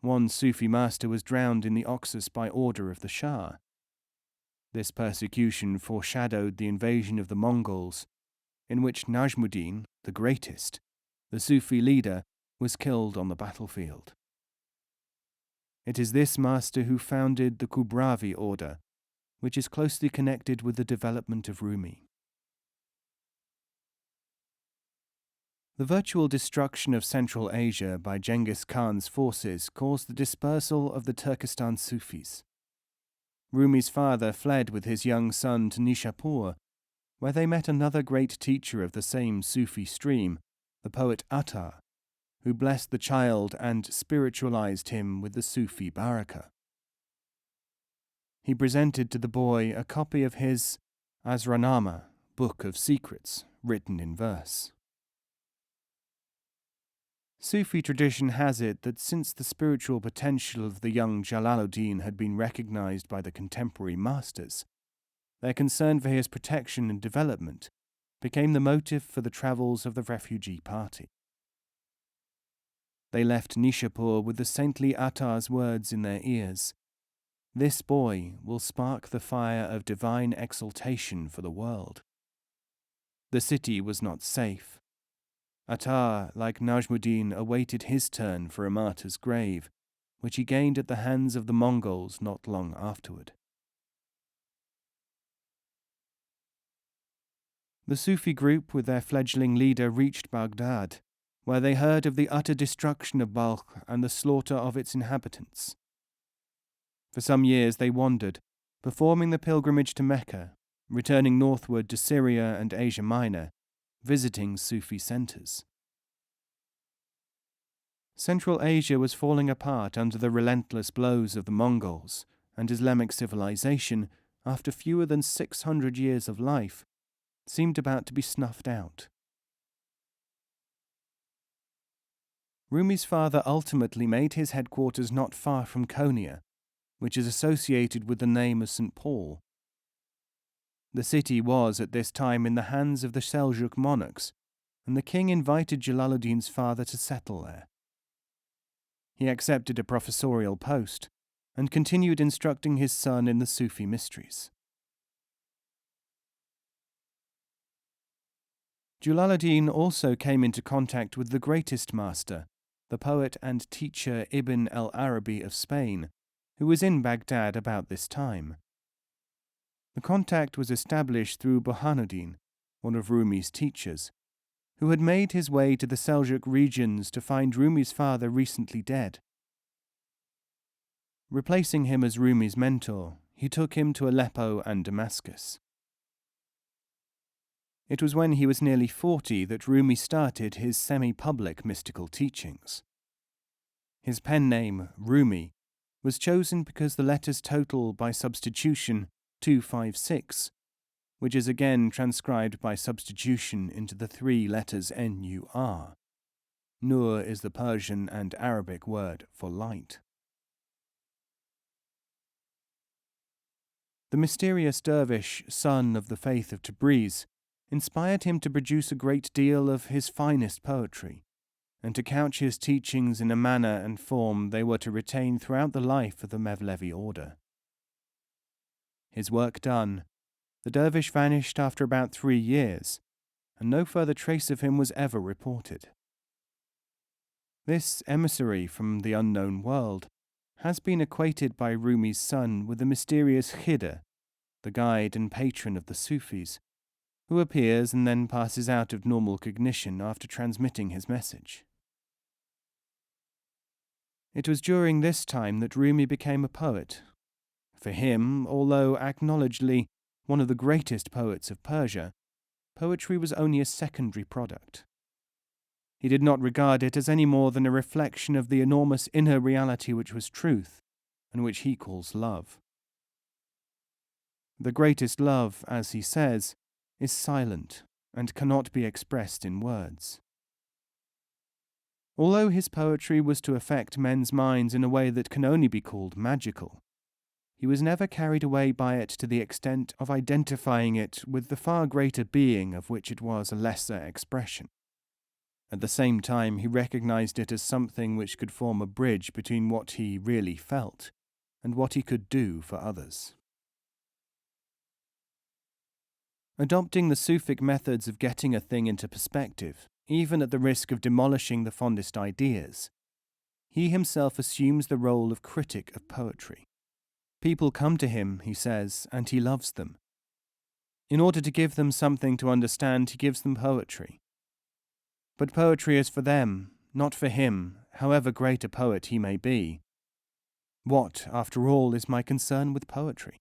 One Sufi master was drowned in the Oxus by order of the Shah. This persecution foreshadowed the invasion of the Mongols, in which Najmuddin, the greatest, the Sufi leader, was killed on the battlefield. It is this master who founded the Kubravi order, which is closely connected with the development of Rumi. The virtual destruction of Central Asia by Genghis Khan's forces caused the dispersal of the Turkestan Sufis. Rumi's father fled with his young son to Nishapur, where they met another great teacher of the same Sufi stream, the poet Attar, who blessed the child and spiritualized him with the Sufi Baraka. He presented to the boy a copy of his Asranama, Book of Secrets, written in verse. Sufi tradition has it that since the spiritual potential of the young Jalaluddin had been recognized by the contemporary masters, their concern for his protection and development became the motive for the travels of the refugee party. They left Nishapur with the saintly Attar's words in their ears. This boy will spark the fire of divine exaltation for the world. The city was not safe. Attar, like Najmuddin, awaited his turn for a martyr's grave, which he gained at the hands of the Mongols not long afterward. The Sufi group with their fledgling leader reached Baghdad, where they heard of the utter destruction of Balkh and the slaughter of its inhabitants. For some years they wandered, performing the pilgrimage to Mecca, returning northward to Syria and Asia Minor, visiting Sufi centres. Central Asia was falling apart under the relentless blows of the Mongols, and Islamic civilization, after fewer than 600 years of life, seemed about to be snuffed out. Rumi's father ultimately made his headquarters not far from Konya, which is associated with the name of St. Paul. The city was at this time in the hands of the Seljuk monarchs, and the king invited Jalaluddin's father to settle there. He accepted a professorial post and continued instructing his son in the Sufi mysteries. Jalaluddin also came into contact with the greatest master, the poet and teacher Ibn al-Arabi of Spain, who was in Baghdad about this time. The contact was established through Burhanuddin, one of Rumi's teachers, who had made his way to the Seljuk regions to find Rumi's father recently dead. Replacing him as Rumi's mentor, he took him to Aleppo and Damascus. It was when he was nearly 40 that Rumi started his semi-public mystical teachings. His pen name, Rumi, was chosen because the letters total by substitution 256, which is again transcribed by substitution into the three letters Nur. Nur is the Persian and Arabic word for light. The mysterious dervish, son of the faith of Tabriz, inspired him to produce a great deal of his finest poetry, and to couch his teachings in a manner and form they were to retain throughout the life of the Mevlevi order. His work done, the dervish vanished after about 3 years, and no further trace of him was ever reported. This emissary from the unknown world has been equated by Rumi's son with the mysterious Khidr, the guide and patron of the Sufis, who appears and then passes out of normal cognition after transmitting his message. It was during this time that Rumi became a poet. For him, although acknowledgedly one of the greatest poets of Persia, poetry was only a secondary product. He did not regard it as any more than a reflection of the enormous inner reality which was truth, and which he calls love. The greatest love, as he says, is silent and cannot be expressed in words. Although his poetry was to affect men's minds in a way that can only be called magical, he was never carried away by it to the extent of identifying it with the far greater being of which it was a lesser expression. At the same time, he recognized it as something which could form a bridge between what he really felt and what he could do for others. Adopting the Sufic methods of getting a thing into perspective, even at the risk of demolishing the fondest ideas, he himself assumes the role of critic of poetry. People come to him, he says, and he loves them. In order to give them something to understand, he gives them poetry. But poetry is for them, not for him, however great a poet he may be. What, after all, is my concern with poetry?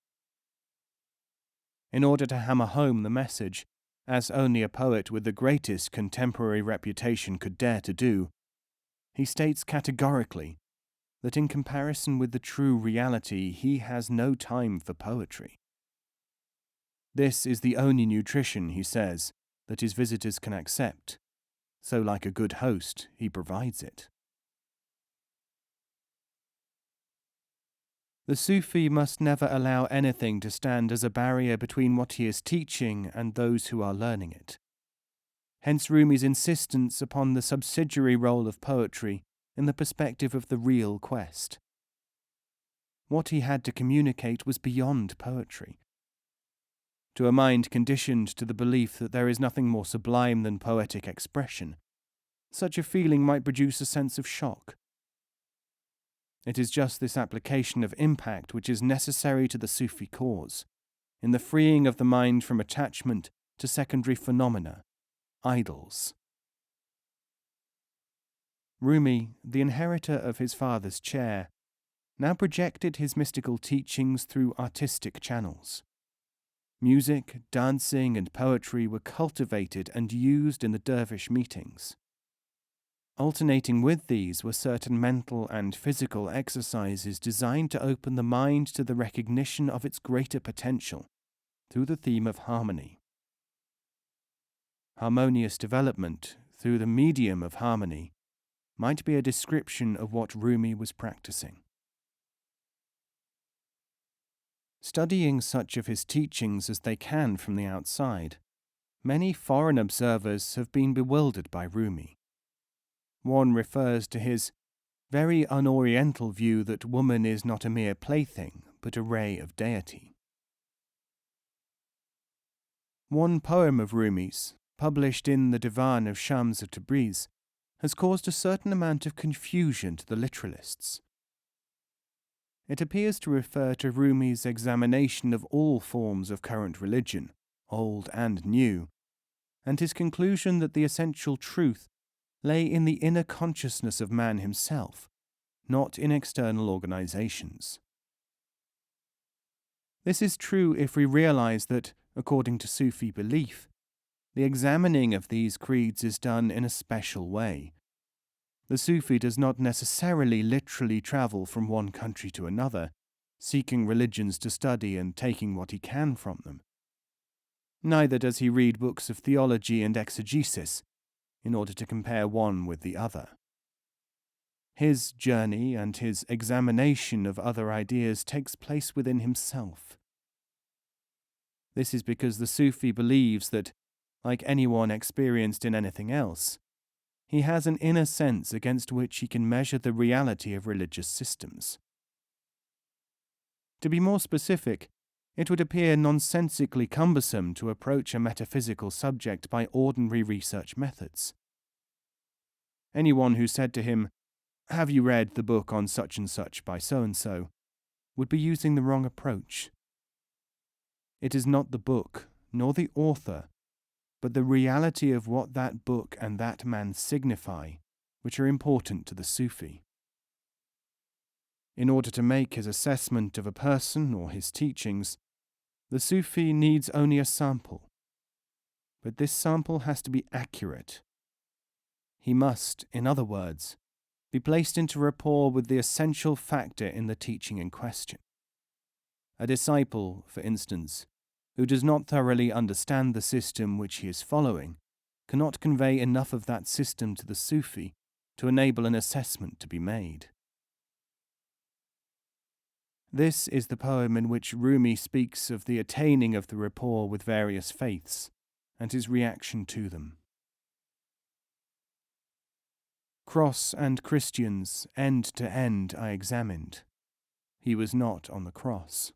In order to hammer home the message, as only a poet with the greatest contemporary reputation could dare to do, he states categorically that in comparison with the true reality he has no time for poetry. This is the only nutrition, he says, that his visitors can accept, so like a good host, he provides it. The Sufi must never allow anything to stand as a barrier between what he is teaching and those who are learning it. Hence Rumi's insistence upon the subsidiary role of poetry in the perspective of the real quest. What he had to communicate was beyond poetry. To a mind conditioned to the belief that there is nothing more sublime than poetic expression, such a feeling might produce a sense of shock. It is just this application of impact which is necessary to the Sufi cause, in the freeing of the mind from attachment to secondary phenomena, idols. Rumi, the inheritor of his father's chair, now projected his mystical teachings through artistic channels. Music, dancing, and poetry were cultivated and used in the dervish meetings. Alternating with these were certain mental and physical exercises designed to open the mind to the recognition of its greater potential through the theme of harmony. Harmonious development through the medium of harmony might be a description of what Rumi was practicing. Studying such of his teachings as they can from the outside, many foreign observers have been bewildered by Rumi. One refers to his very unoriental view that woman is not a mere plaything, but a ray of deity. One poem of Rumi's, published in the Divan of Shams of Tabriz, has caused a certain amount of confusion to the literalists. It appears to refer to Rumi's examination of all forms of current religion, old and new, and his conclusion that the essential truth lay in the inner consciousness of man himself, not in external organizations. This is true if we realize that, according to Sufi belief, the examining of these creeds is done in a special way. The Sufi does not necessarily literally travel from one country to another, seeking religions to study and taking what he can from them. Neither does he read books of theology and exegesis in order to compare one with the other. His journey and his examination of other ideas takes place within himself. This is because the Sufi believes that, like anyone experienced in anything else, he has an inner sense against which he can measure the reality of religious systems. To be more specific, it would appear nonsensically cumbersome to approach a metaphysical subject by ordinary research methods. Anyone who said to him, "Have you read the book on such and such by so-and-so?" would be using the wrong approach. It is not the book, nor the author, but the reality of what that book and that man signify, which are important to the Sufi. In order to make his assessment of a person or his teachings, the Sufi needs only a sample. But this sample has to be accurate. He must, in other words, be placed into rapport with the essential factor in the teaching in question. A disciple, for instance, who does not thoroughly understand the system which he is following, cannot convey enough of that system to the Sufi to enable an assessment to be made. This is the poem in which Rumi speaks of the attaining of the rapport with various faiths and his reaction to them. Cross and Christians, end to end I examined. He was not on the cross.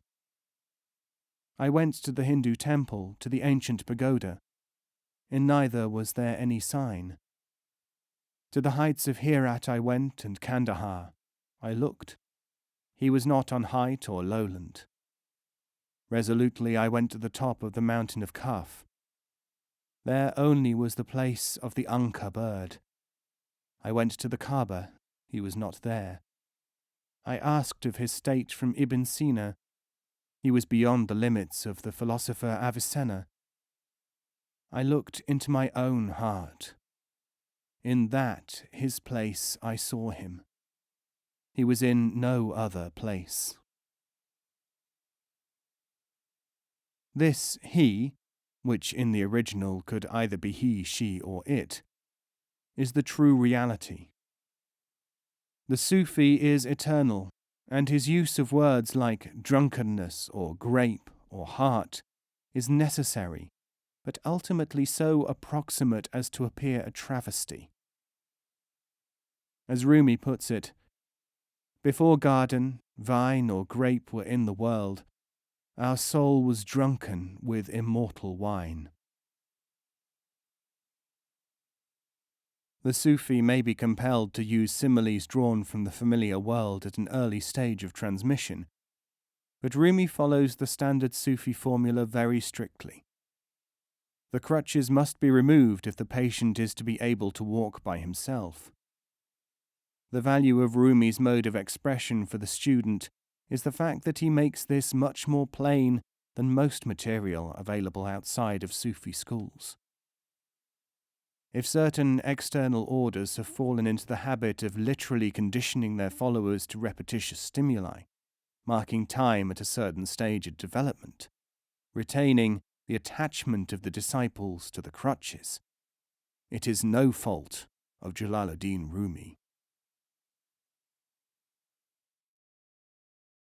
I went to the Hindu temple, to the ancient pagoda. In neither was there any sign. To the heights of Herat I went, and Kandahar. I looked. He was not on height or lowland. Resolutely I went to the top of the mountain of Kaf. There only was the place of the Anka bird. I went to the Kaaba. He was not there. I asked of his state from Ibn Sina. He was beyond the limits of the philosopher Avicenna. I looked into my own heart. In that his place I saw him. He was in no other place. This he, which in the original could either be he, she, or it, is the true reality. The Sufi is eternal, and his use of words like drunkenness or grape or heart is necessary, but ultimately so approximate as to appear a travesty. As Rumi puts it, before garden, vine, or grape were in the world, our soul was drunken with immortal wine. The Sufi may be compelled to use similes drawn from the familiar world at an early stage of transmission, but Rumi follows the standard Sufi formula very strictly. The crutches must be removed if the patient is to be able to walk by himself. The value of Rumi's mode of expression for the student is the fact that he makes this much more plain than most material available outside of Sufi schools. If certain external orders have fallen into the habit of literally conditioning their followers to repetitious stimuli, marking time at a certain stage of development, retaining the attachment of the disciples to the crutches, it is no fault of Jalaluddin Rumi.